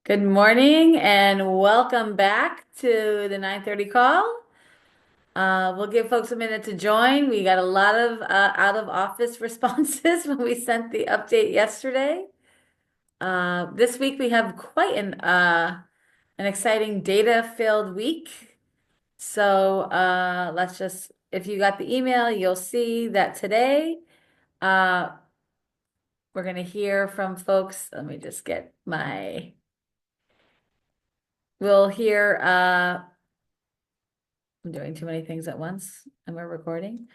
Good morning and welcome back to the 9:30 call. We'll give folks a minute to join. We got a lot of out of office responses when we sent the update yesterday. This week we have quite an exciting data-filled week. So let's just, if you got the email, you'll see that today uh, we're going to hear from folks. Let me just get my, we'll hear I'm doing too many things at once and we're recording.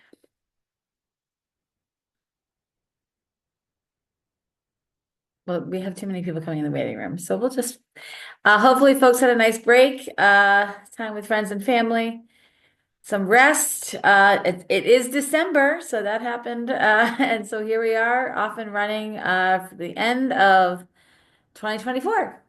Well, we have too many people coming in the waiting room. So we'll just, hopefully folks had a nice break, time with friends and family, some rest. It is December, so that happened. And so here we are off and running, for the end of 2024.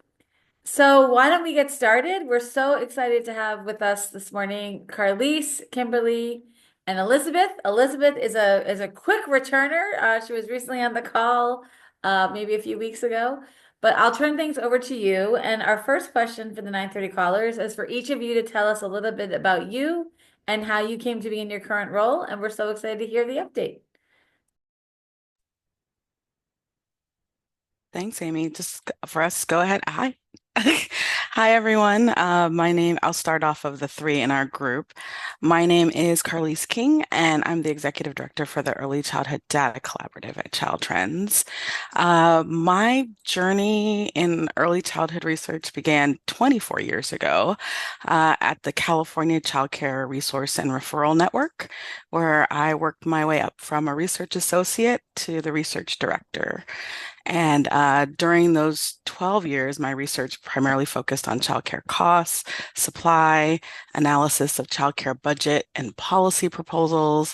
So why don't we get started? We're so excited to have with us this morning Carlise, Kimberlee, and Elizabeth. Elizabeth is a quick returner. She was recently on the call, maybe a few weeks ago. But I'll turn things over to you. And our first question for the 9:30 callers is for each of you to tell us a little bit about you and how you came to be in your current role. And we're so excited to hear the update. Thanks, Amy. Just for us, go ahead. Hi. Hi, everyone. I'll start off of the three in our group. My name is Carlise King, and I'm the Executive Director for the Early Childhood Data Collaborative at Child Trends. My journey in early childhood research began 24 years ago at the California Child Care Resource and Referral Network, where I worked my way up from a research associate to the research director. And during those 12 years, my research primarily focused on childcare costs, supply, analysis of childcare budget and policy proposals,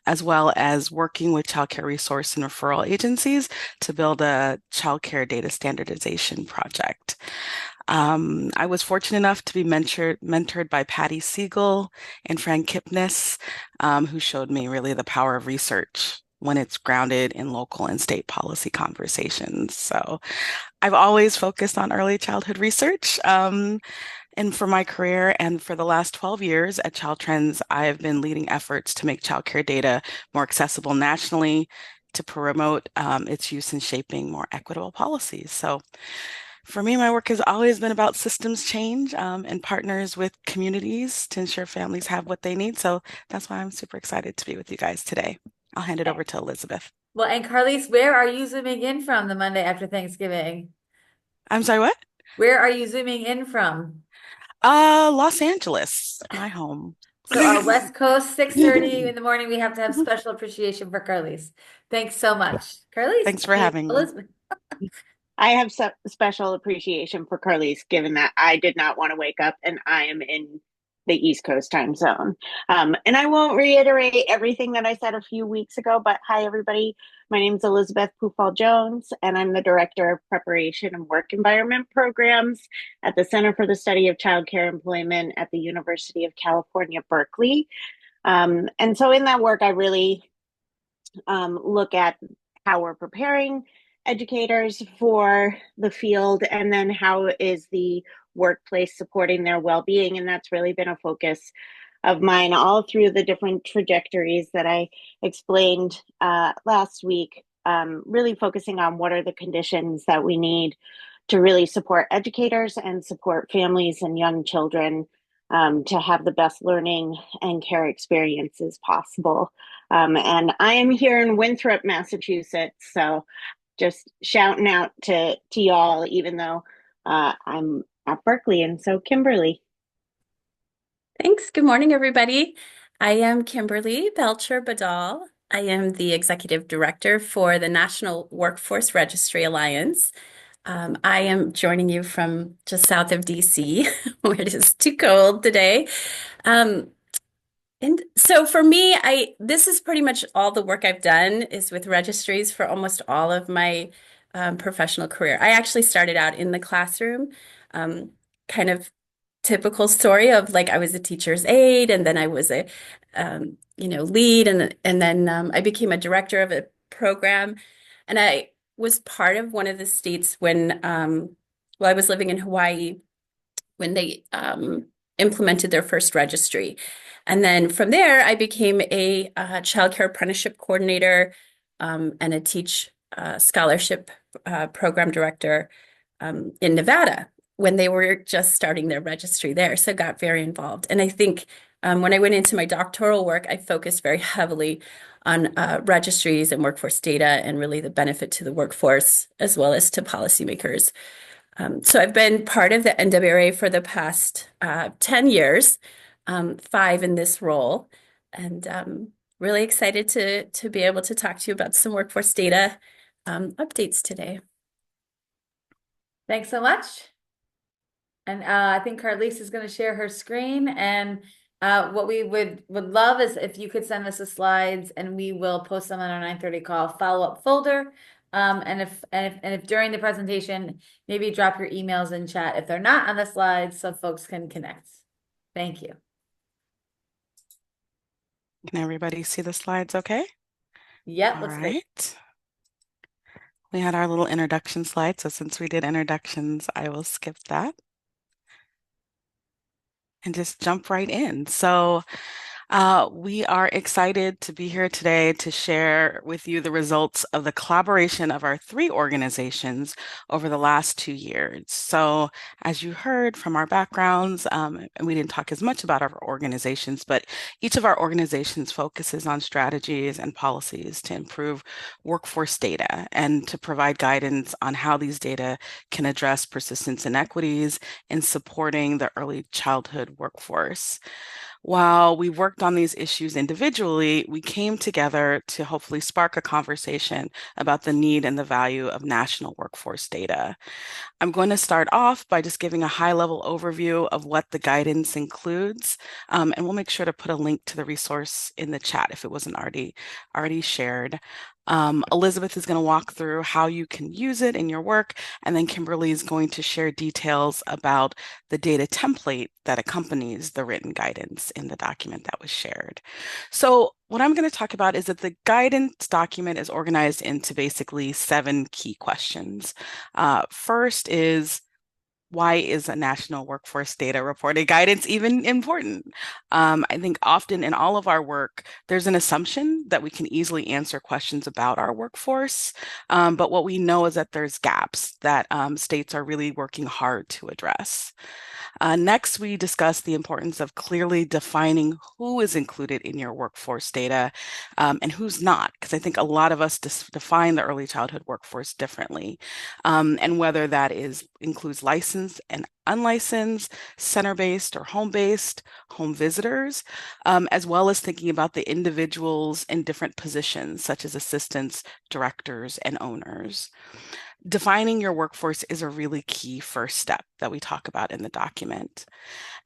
as well as working with childcare resource and referral agencies to build a childcare data standardization project. I was fortunate enough to be mentored by Patty Siegel and Fran Kipnis, who showed me really the power of research when it's grounded in local and state policy conversations. So I've always focused on early childhood research. And for my career and for the last 12 years at Child Trends, I've been leading efforts to make childcare data more accessible nationally to promote its use in shaping more equitable policies. So for me, my work has always been about systems change and partners with communities to ensure families have what they need. So that's why I'm super excited to be with you guys today. I'll hand it over to Elizabeth. Well, and Carlise, where are you zooming in from the Monday after Thanksgiving? I'm sorry, what? Where are you zooming in from? Los Angeles, my home. So our West Coast, 6:30 in the morning, we have to have special appreciation for Carlise. Thanks so much. Carlise, Thanks for I mean, having me. Elizabeth. I have special appreciation for Carlise, given that I did not want to wake up and I am in the East Coast time zone. And I won't reiterate everything that I said a few weeks ago, but hi, everybody. My name is Elizabeth Pufall Jones, and I'm the Director of Preparation and Work Environment Programs at the Center for the Study of Child Care Employment at the University of California, Berkeley. And so in that work, I really look at how we're preparing educators for the field, and then how is the workplace supporting their well-being. And that's really been a focus of mine all through the different trajectories that I explained last week, really focusing on what are the conditions that we need to really support educators and support families and young children to have the best learning and care experiences possible. And I am here in Winthrop, Massachusetts, so just shouting out to y'all, even though I'm at Berkeley, and so Kimberlee. Thanks. Good morning, everybody. I am Kimberlee Belcher-Badal. I am the Executive Director for the National Workforce Registry Alliance. I am joining you from just south of DC, where it is too cold today. Um, and so for me, this is pretty much all the work I've done is with registries for almost all of my professional career. I actually started out in the classroom, kind of typical story of like I was a teacher's aide, and then I was a lead, and then I became a director of a program, and I was part of one of the states when I was living in Hawaii when they implemented their first registry. And then from there, I became a childcare apprenticeship coordinator and a teach scholarship program director in Nevada when they were just starting their registry there. So got very involved. And I think when I went into my doctoral work, I focused very heavily on registries and workforce data and really the benefit to the workforce as well as to policymakers. So I've been part of the NWRA for the past 10 years, 5 in this role, and really excited to be able to talk to you about some workforce data updates today. Thanks so much. And I think Carlise is going to share her screen. And what we would love is if you could send us the slides, and we will post them on our 9:30 call follow-up folder. And if during the presentation, maybe drop your emails in chat if they're not on the slides, so folks can connect. Thank you. Can everybody see the slides okay? Yep, All looks great. right. We had our little introduction slide, so since we did introductions, I will skip that and just jump right in. So we are excited to be here today to share with you the results of the collaboration of our 3 organizations over the last 2 years. So as you heard from our backgrounds, and we didn't talk as much about our organizations, but each of our organizations focuses on strategies and policies to improve workforce data and to provide guidance on how these data can address persistence inequities in supporting the early childhood workforce. While we worked on these issues individually, we came together to hopefully spark a conversation about the need and the value of national workforce data. I'm going to start off by just giving a high-level overview of what the guidance includes, and we'll make sure to put a link to the resource in the chat if it wasn't already shared. Elizabeth is going to walk through how you can use it in your work, and then Kimberlee is going to share details about the data template that accompanies the written guidance in the document that was shared. So what I'm going to talk about is that the guidance document is organized into basically 7 key questions. First is, why is a national workforce data reporting guidance even important? I think often in all of our work, there's an assumption that we can easily answer questions about our workforce, but what we know is that there's gaps that states are really working hard to address. Next, we discuss the importance of clearly defining who is included in your workforce data and who's not, because I think a lot of us define the early childhood workforce differently, and whether that includes licensed and unlicensed, center-based or home-based, home visitors, as well as thinking about the individuals in different positions, such as assistants, directors, and owners. Defining your workforce is a really key first step that we talk about in the document.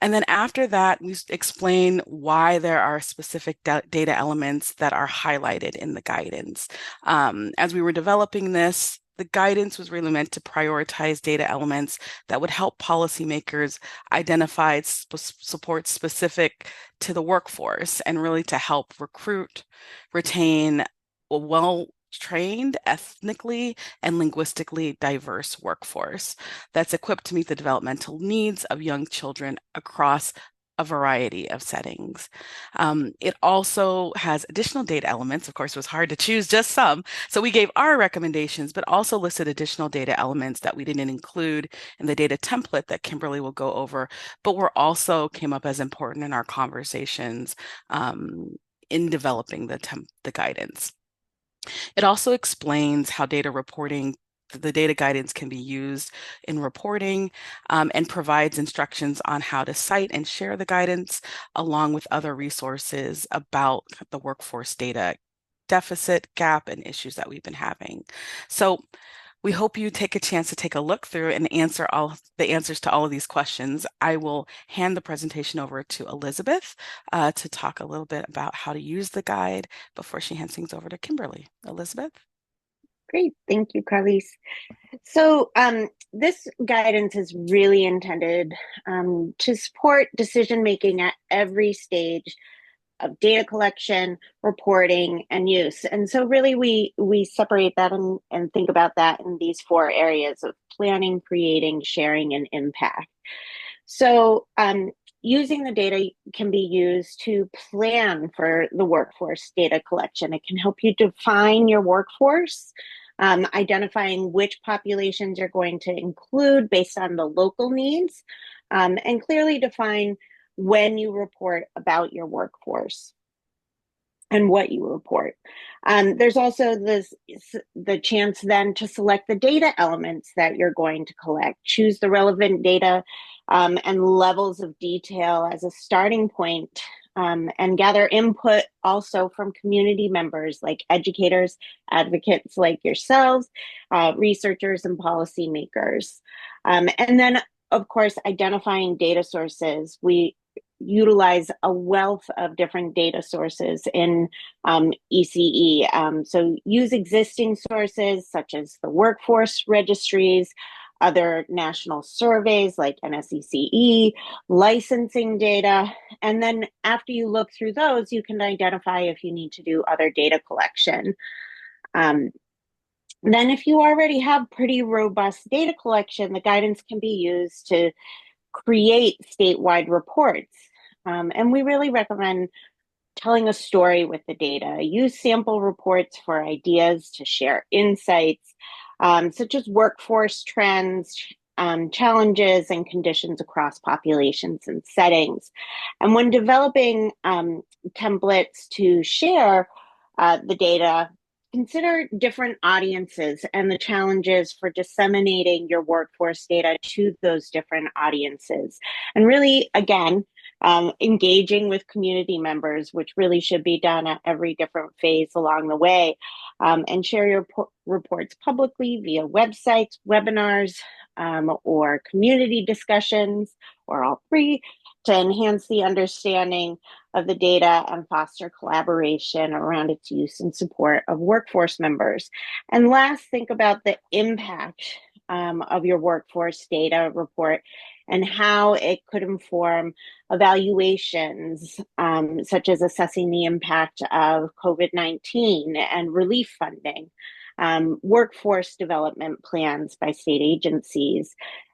And then after that, we explain why there are specific data elements that are highlighted in the guidance. As we were developing this, the guidance was really meant to prioritize data elements that would help policymakers identify support specific to the workforce and really to help recruit, retain a well-trained, ethnically and linguistically diverse workforce that's equipped to meet the developmental needs of young children across a variety of settings. It also has additional data elements. Of course, it was hard to choose just some. So we gave our recommendations, but also listed additional data elements that we didn't include in the data template that Kimberlee will go over, but were also came up as important in our conversations in developing the guidance. It also explains how the data guidance can be used in reporting and provides instructions on how to cite and share the guidance along with other resources about the workforce data deficit, gap, and issues that we've been having. So we hope you take a chance to take a look through and answer all the answers to all of these questions. I will hand the presentation over to Elizabeth to talk a little bit about how to use the guide before she hands things over to Kimberlee. Elizabeth? Great. Thank you, Carlise. So this guidance is really intended to support decision-making at every stage of data collection, reporting, and use. And so really we separate that and think about that in these 4 areas of planning, creating, sharing, and impact. So using the data can be used to plan for the workforce data collection. It can help you define your workforce, identifying which populations you're going to include based on the local needs, and clearly define when you report about your workforce and what you report. There's also the chance then to select the data elements that you're going to collect, choose the relevant data and levels of detail as a starting point, and gather input also from community members like educators, advocates like yourselves, researchers, and policymakers. And then, of course, identifying data sources. We utilize a wealth of different data sources in ECE. So use existing sources such as the workforce registries, other national surveys like NSECE, licensing data. And then after you look through those, you can identify if you need to do other data collection. Then if you already have pretty robust data collection, the guidance can be used to create statewide reports. And we really recommend telling a story with the data. Use sample reports for ideas to share insights, such as workforce trends, challenges, and conditions across populations and settings. And when developing templates to share the data, consider different audiences and the challenges for disseminating your workforce data to those different audiences. And really, again, engaging with community members, which really should be done at every different phase along the way, and share your reports publicly via websites, webinars, or community discussions, or all 3, to enhance the understanding of the data and foster collaboration around its use and support of workforce members. And last, think about the impact of your workforce data report and how it could inform evaluations, such as assessing the impact of COVID-19 and relief funding, workforce development plans by state agencies,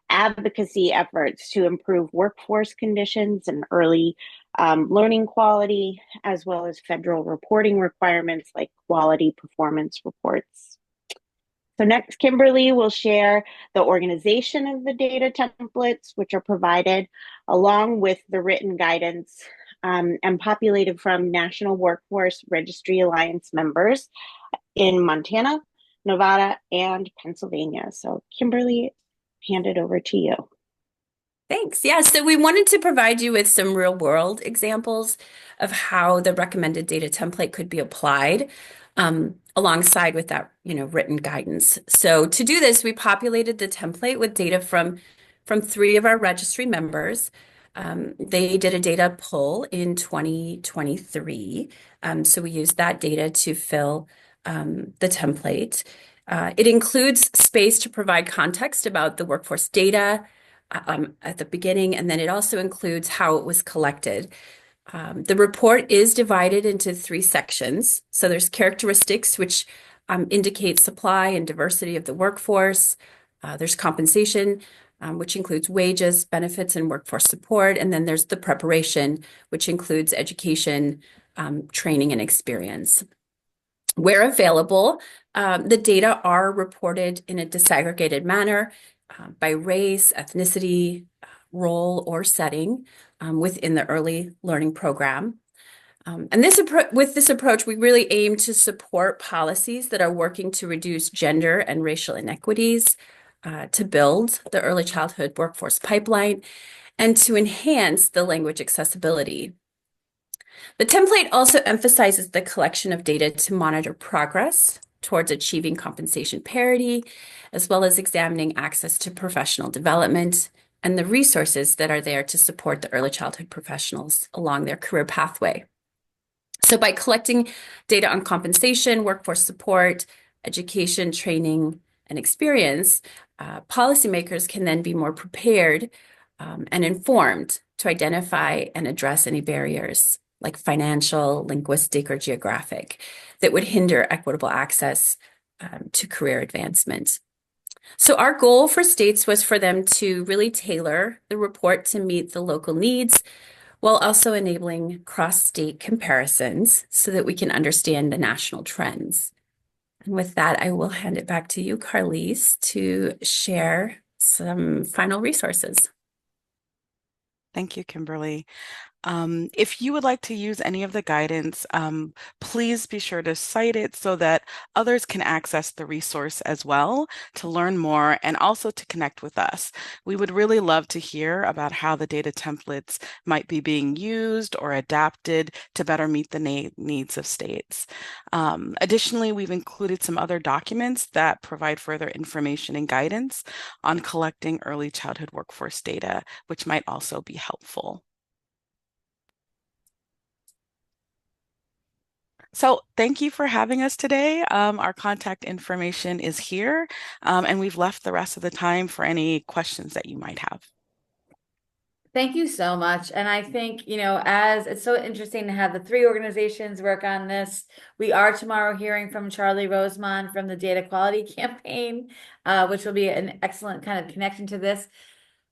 advocacy efforts to improve workforce conditions and early learning quality, as well as federal reporting requirements like quality performance reports. So next, Kimberlee will share the organization of the data templates, which are provided along with the written guidance and populated from National Workforce Registry Alliance members in Montana, Nevada, and Pennsylvania. So Kimberlee, hand it over to you. Thanks. Yeah, so we wanted to provide you with some real world examples of how the recommended data template could be applied alongside with that, written guidance. So to do this, we populated the template with data from 3 of our registry members. They did a data pull in 2023. So we used that data to fill the template. It includes space to provide context about the workforce data at the beginning, and then it also includes how it was collected. The report is divided into 3 sections. So there's characteristics, which indicate supply and diversity of the workforce. There's compensation, which includes wages, benefits, and workforce support. And then there's the preparation, which includes education, training, and experience. Where available, the data are reported in a disaggregated manner by race, ethnicity, role, or setting within the early learning program. And with this approach, we really aim to support policies that are working to reduce gender and racial inequities, to build the early childhood workforce pipeline, and to enhance the language accessibility. The template also emphasizes the collection of data to monitor progress towards achieving compensation parity, as well as examining access to professional development and the resources that are there to support the early childhood professionals along their career pathway. So by collecting data on compensation, workforce support, education, training, and experience, policymakers can then be more prepared and informed to identify and address any barriers like financial, linguistic, or geographic, that would hinder equitable access to career advancement. So our goal for states was for them to really tailor the report to meet the local needs while also enabling cross-state comparisons so that we can understand the national trends. And with that, I will hand it back to you, Carlise, to share some final resources. Thank you, Kimberlee. If you would like to use any of the guidance, please be sure to cite it so that others can access the resource as well to learn more and also to connect with us. We would really love to hear about how the data templates might be being used or adapted to better meet the needs of states. Additionally, we've included some other documents that provide further information and guidance on collecting early childhood workforce data, which might also be helpful. So thank you for having us today. Our contact information is here, and we've left the rest of the time for any questions that you might have. Thank you so much. And I think, as it's so interesting to have the three organizations work on this. We are tomorrow hearing from Charlie Rosemond from the Data Quality Campaign, which will be an excellent kind of connection to this.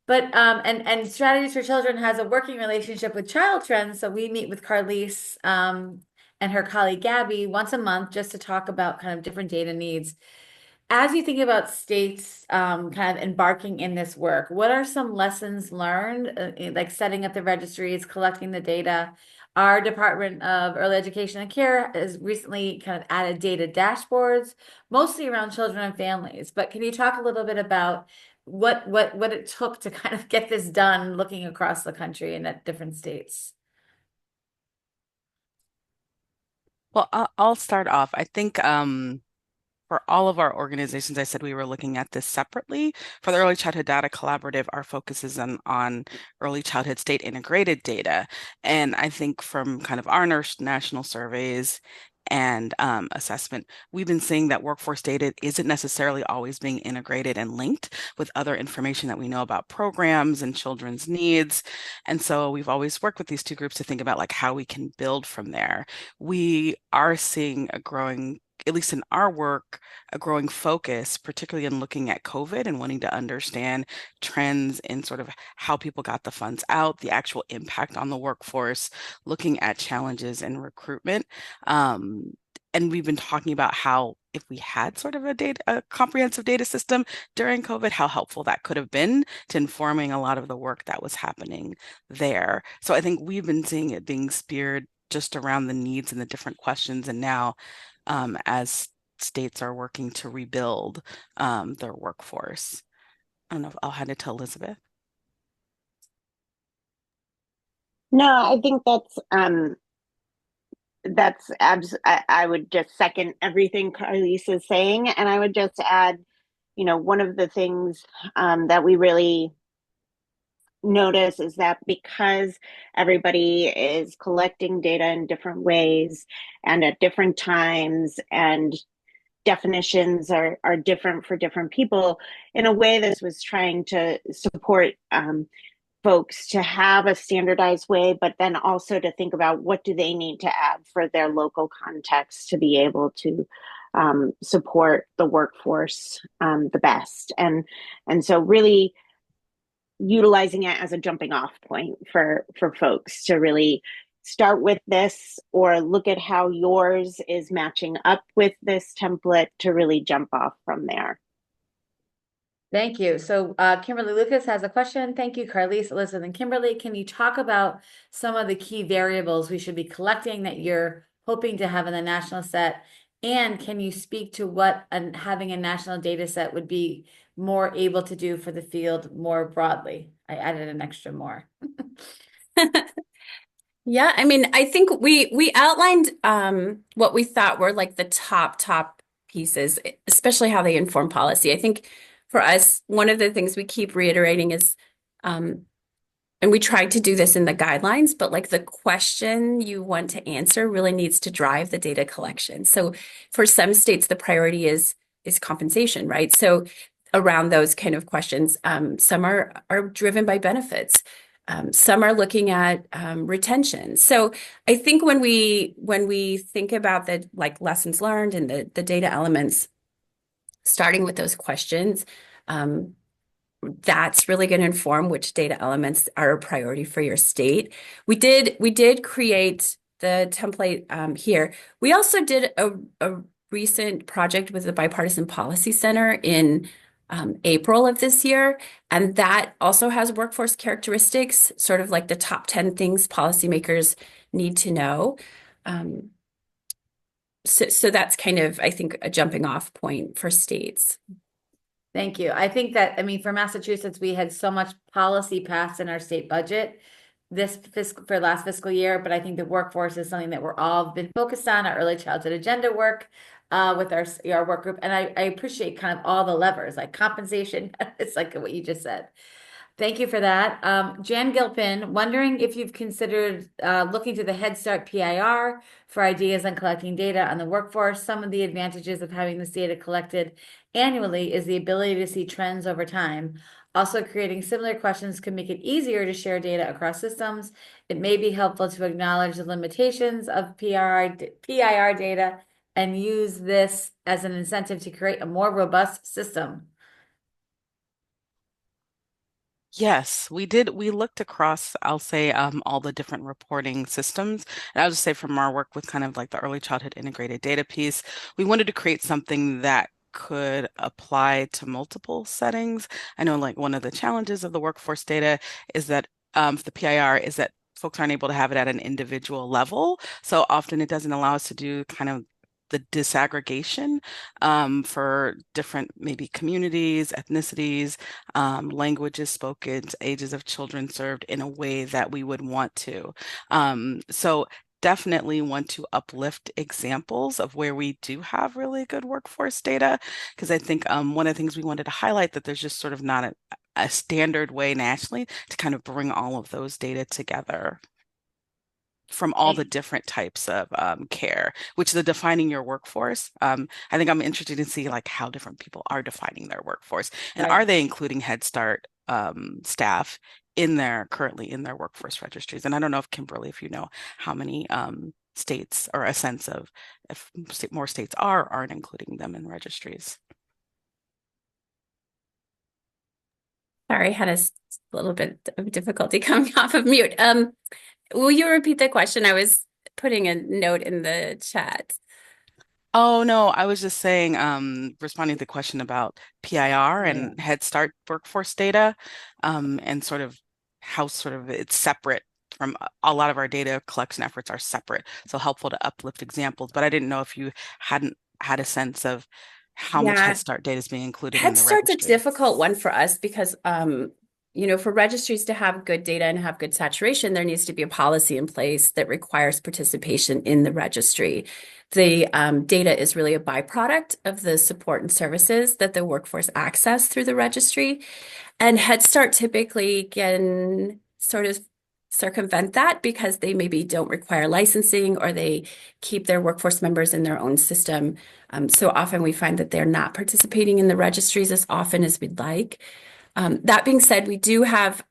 But and Strategies for Children has a working relationship with Child Trends. So we meet with Carlise and her colleague Gabby once a month just to talk about kind of different data needs. As you think about states kind of embarking in this work, what are some lessons learned, like setting up the registries, collecting the data? Our Department of Early Education and Care has recently kind of added data dashboards, mostly around children and families. But can you talk a little bit about what it took to kind of get this done, looking across the country and at different states? Well, I'll start off. I think for all of our organizations, I said we were looking at this separately. For the Early Childhood Data Collaborative, our focus is on early childhood state integrated data. And I think from kind of our national surveys and assessment, we've been seeing that workforce data isn't necessarily always being integrated and linked with other information that we know about programs and children's needs. And so we've always worked with these two groups to think about like how we can build from there. We are seeing a growing, at least in our work, a growing focus, particularly in looking at COVID and wanting to understand trends in sort of how people got the funds out, the actual impact on the workforce, looking at challenges in recruitment. And we've been talking about how if we had sort of a comprehensive data system during COVID, how helpful that could have been to informing a lot of the work that was happening there. So I think we've been seeing it being speared just around the needs and the different questions. And now as states are working to rebuild their workforce. I don't know if I'll hand it to Elizabeth. No, I think I would just second everything Carlise is saying, and I would just add, one of the things that we really notice is that because everybody is collecting data in different ways and at different times, and definitions are different for different people, in a way this was trying to support folks to have a standardized way, but then also to think about what do they need to add for their local context to be able to support the workforce the best. And so really utilizing it as a jumping off point for folks to really start with this or look at how yours is matching up with this template to really jump off from there. Thank you. So Kimberlee Lucas has a question. Thank you, Carlise, Elizabeth, and Kimberlee. Can you talk about some of the key variables we should be collecting that you're hoping to have in the national set? And can you speak to what having a national data set would be more able to do for the field more broadly? I added an extra more. Yeah, I mean, I think we outlined what we thought were like the top pieces, especially how they inform policy. I think for us, one of the things we keep reiterating is, and we tried to do this in the guidelines, but like the question you want to answer really needs to drive the data collection. So for some states, the priority is compensation, right? So around those kind of questions, some are driven by benefits. Some are looking at retention. So I think when we think about the like lessons learned and the data elements, starting with those questions, that's really going to inform which data elements are a priority for your state. We did create the template here. We also did a recent project with the Bipartisan Policy Center in April of this year, and that also has workforce characteristics, sort of like the top 10 things policymakers need to know. So that's kind of, I think, a jumping off point for states. Thank you. I think that, I mean, for Massachusetts, we had so much policy passed in our state budget for last fiscal year, but I think the workforce is something that we're all been focused on, our early childhood agenda work with our work group. And I appreciate kind of all the levers like compensation. It's like what you just said. Thank you for that. Jan Gilpin, wondering if you've considered looking to the Head Start PIR for ideas on collecting data on the workforce. Some of the advantages of having this data collected annually is the ability to see trends over time. Also, creating similar questions can make it easier to share data across systems. It may be helpful to acknowledge the limitations of PIR data and use this as an incentive to create a more robust system. Yes, we did. We looked across, I'll say, all the different reporting systems. And I'll just say from our work with kind of like the early childhood integrated data piece, we wanted to create something that could apply to multiple settings. I know like one of the challenges of the workforce data is that for the PIR is that folks aren't able to have it at an individual level. So often it doesn't allow us to do kind of the disaggregation for different maybe communities, ethnicities, languages spoken, ages of children served in a way that we would want to. So definitely want to uplift examples of where we do have really good workforce data, because I think one of the things we wanted to highlight that there's just sort of not a standard way nationally to kind of bring all of those data together from all the different types of care, which the defining your workforce. I think I'm interested in seeing like how different people are defining their workforce, and are they including Head Start staff currently in their workforce registries? And I don't know if Kimberlee, if you know how many states or a sense of if more states are or aren't including them in registries. Sorry, I had a little bit of difficulty coming off of mute. Will you repeat the question? I was putting a note in the chat. Oh, no, I was just saying, responding to the question about PIR and Head Start workforce data, and sort of how sort of it's separate from a lot of our data collection efforts are separate. So helpful to uplift examples, but I didn't know if you hadn't had a sense of how much Head Start data is being included in Head the Start's a registry. difficult one for us because for registries to have good data and have good saturation, there needs to be a policy in place that requires participation in the registry. The data is really a byproduct of the support and services that the workforce access through the registry. And Head Start typically can sort of circumvent that because they maybe don't require licensing or they keep their workforce members in their own system. So often we find that they're not participating in the registries as often as we'd like. That being said, we do have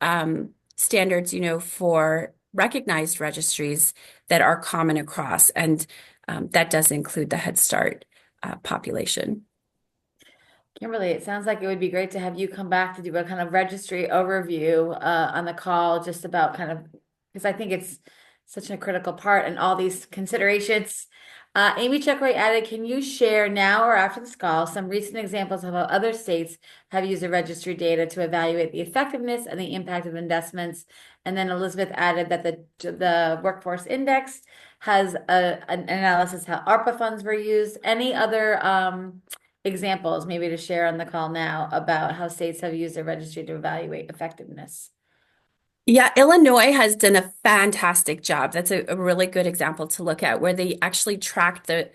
standards, for recognized registries that are common across, and that does include the Head Start population. Kimberlee, it sounds like it would be great to have you come back to do a kind of registry overview on the call, just about kind of, because I think it's such a critical part and all these considerations. Amy Chuckway added, can you share now or after this call some recent examples of how other states have used the registry data to evaluate the effectiveness and the impact of investments? And then Elizabeth added that the Workforce Index has an analysis how ARPA funds were used. Any other examples maybe to share on the call now about how states have used the registry to evaluate effectiveness? Yeah, Illinois has done a fantastic job. That's a really good example to look at where they actually tracked the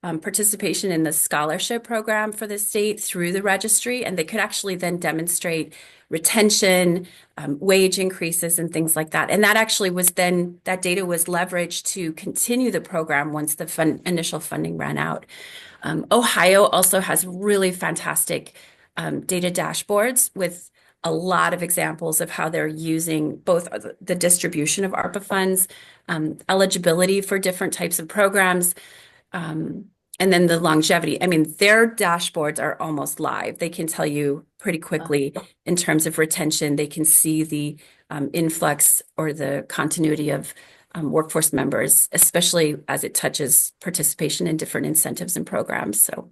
participation in the scholarship program for the state through the registry, and they could actually then demonstrate retention, wage increases, and things like that. And that actually that data was leveraged to continue the program once the initial funding ran out. Ohio also has really fantastic data dashboards with a lot of examples of how they're using both the distribution of ARPA funds, eligibility for different types of programs, and then the longevity. I mean, their dashboards are almost live. They can tell you pretty quickly in terms of retention. They can see the influx or the continuity of workforce members, especially as it touches participation in different incentives and programs. So,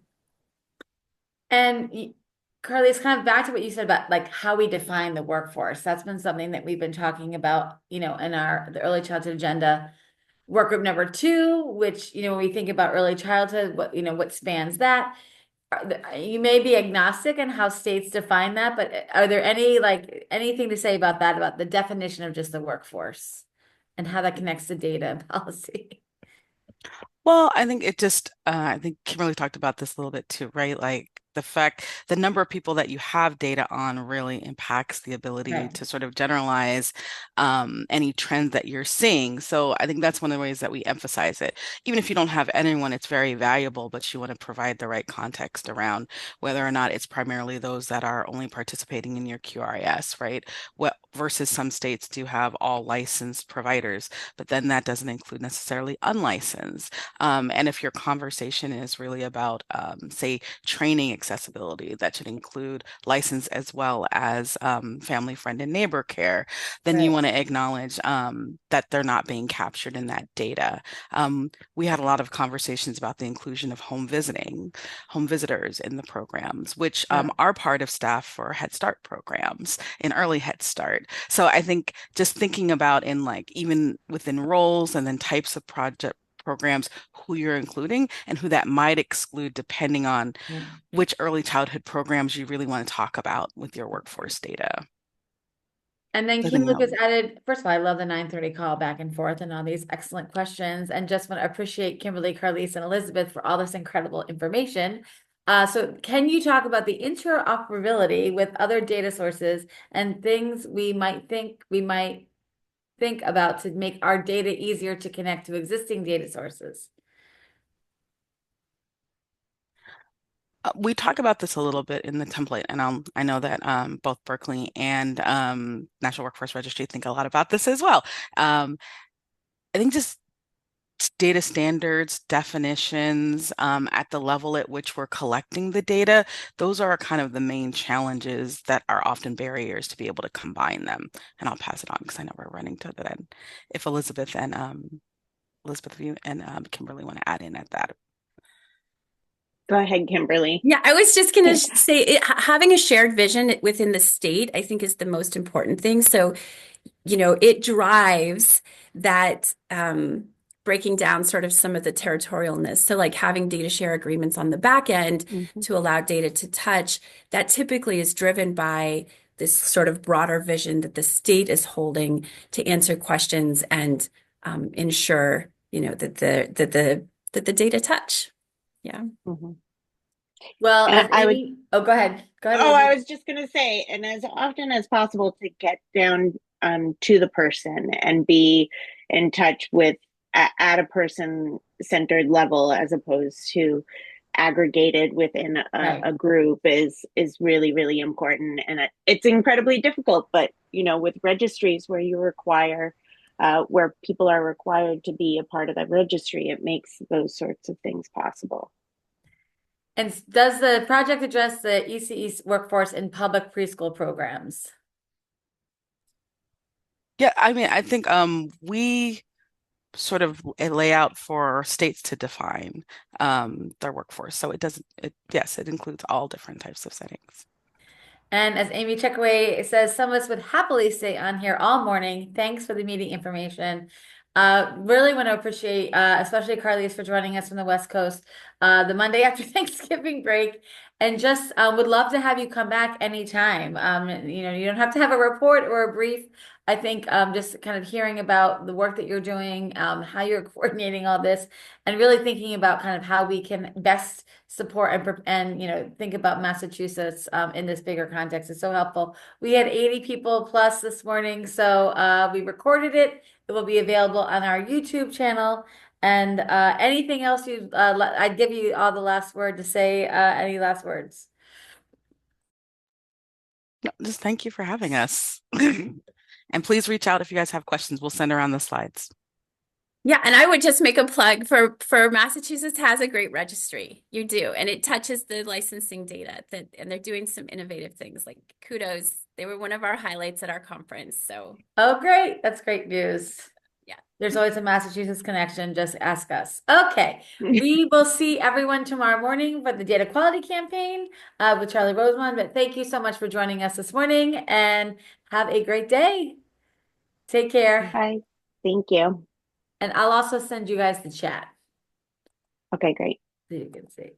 And Carly, it's kind of back to what you said about like how we define the workforce. That's been something that we've been talking about, in the early childhood agenda work group number 2, which, when we think about early childhood, what spans that. You may be agnostic on how states define that, but are there anything to say about that, about the definition of just the workforce and how that connects to data and policy? Well, I think I think Kimberly talked about this a little bit too, right? Like the number of people that you have data on really impacts the ability Right. to sort of generalize any trends that you're seeing. So I think that's one of the ways that we emphasize it. Even if you don't have anyone, it's very valuable, but you want to provide the right context around whether or not it's primarily those that are only participating in your QRIS, right? What versus some states do have all licensed providers, but then that doesn't include necessarily unlicensed. And if your conversation is really about, say, training accessibility, that should include license as well as family, friend, and neighbor care, then you Right. want to acknowledge that they're not being captured in that data. We had a lot of conversations about the inclusion of home visitors in the programs, which Yeah. are part of staff for Head Start programs in early Head Start. So I think just thinking about in like even within roles and then types of programs, who you're including and who that might exclude depending on Yeah. which early childhood programs you really want to talk about with your workforce data. And then So I Kim think, Lucas added, first of all, I love the 9:30 call back and forth and all these excellent questions. And just want to appreciate Kimberlee, Carlise, and Elizabeth for all this incredible information. So can you talk about the interoperability with other data sources and things we might think about to make our data easier to connect to existing data sources? we talk about this a little bit in the template, and I know that both Berkeley and National Workforce Registry think a lot about this as well. I think just data standards, definitions, at the level at which we're collecting the data, those are kind of the main challenges that are often barriers to be able to combine them. And I'll pass it on because I know we're running to the end. If Elizabeth and you and Kimberly want to add in at that. Go ahead, Kimberly. yeah, I was just going to say having a shared vision within the state, I think, is the most important thing. So, it drives that breaking down sort of some of the territorialness. So, like having data share agreements on the back end to allow data to touch, that typically is driven by this sort of broader vision that the state is holding to answer questions and ensure, that the data touch. Yeah. Mhm. Well, And as I would Amy, oh, go ahead. Go ahead, Oh, I Elizabeth. was just going to say, and as often as possible to get down to the person and be in touch with at a person centered level as opposed to aggregated within Right. a group is really really important, and it's incredibly difficult. But with registries where you require where people are required to be a part of the registry, it makes those sorts of things possible. And does the project address the ECE workforce in public preschool programs? Yeah, I mean, I think we sort of lay out for states to define their workforce. So yes, it includes all different types of settings. And as Amy Checkaway says, some of us would happily stay on here all morning. Thanks for the meeting information. Really want to appreciate, especially Carlise for joining us from the West Coast, the Monday after Thanksgiving break, and just would love to have you come back anytime. You don't have to have a report or a brief. I think just kind of hearing about the work that you're doing, how you're coordinating all this, and really thinking about kind of how we can best support and think about Massachusetts in this bigger context is so helpful. We had 80 people plus this morning, so we recorded it. It will be available on our YouTube channel. And anything else I'd give you all the last word to say. Any last words? No, just thank you for having us. And please reach out if you guys have questions. We'll send around the slides. Yeah, and I would just make a plug for Massachusetts has a great registry. You do, and it touches the licensing data and they're doing some innovative things. Like kudos, they were one of our highlights at our conference. So Oh, great. That's great news. yeah. There's always a Massachusetts connection. Just ask us. Okay. We will see everyone tomorrow morning for the data quality campaign with Charlie Rosemond. But thank you so much for joining us this morning and have a great day. Take care. Bye. Thank you. And I'll also send you guys the chat Okay, great. so you can see.